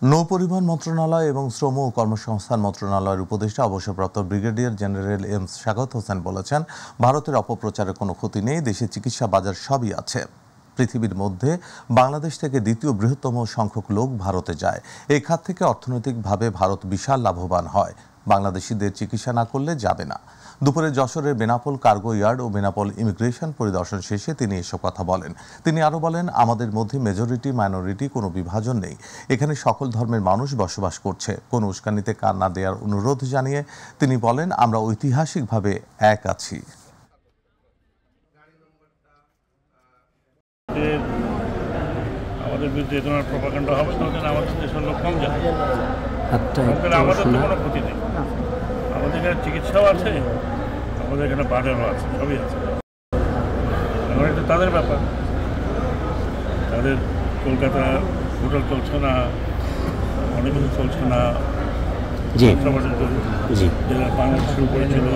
নৌপরিবহন মন্ত্রণালয় এবং শ্রম ও কর্মসংস্থান মন্ত্রণালয়ের উপদেষ্টা অবসরপ্রাপ্ত ব্রিগেডিয়ার জেনারেল এম স্বাগত হোসেন বলেছেন, ভারতের অপপ্রচারের কোনো ক্ষতি নেই, দেশে চিকিৎসা বাজার সবই আছে। পৃথিবীর মধ্যে বাংলাদেশ থেকে দ্বিতীয় বৃহত্তম সংখ্যক লোক ভারতে যায়। এই খাত থেকে অর্থনৈতিকভাবে ভারত বিশাল লাভবান হয়। বাংলাদেশিদের চিকিৎসা না করলে যাবে না। দুপুরে যশোরের বেনাপোল কার্গো ইয়ার্ড ও বেনাপোল ইমিগ্রেশন পরিদর্শন শেষে তিনি এসব কথা বলেন। তিনি আরও বলেন, আমাদের মধ্যে মেজরিটি মাইনরিটি কোনো বিভাজন নেই। এখানে সকল ধর্মের মানুষ বসবাস করছে। কোনো উস্কানিতে কান না দেওয়ার অনুরোধ জানিয়ে তিনি বলেন, আমরা ঐতিহাসিকভাবে এক আছি। আমাদের বিরুদ্ধে এই ধরনের প্রপাগান্ডা হবে, তাহলে আমাদের দেশের লোক কম যাবে। আমাদের তো কোনো ক্ষতি নেই। আমাদের এখানে চিকিৎসাও আছে, আমাদের এখানে বাজারও আছে, সবই আছে। এখন এটা তাদের ব্যাপার। তাদের কলকাতা হোটেল চলছে না, অনেক কিছু চলছে না। জেলা বাংলাদেশ শুরু করেছিল।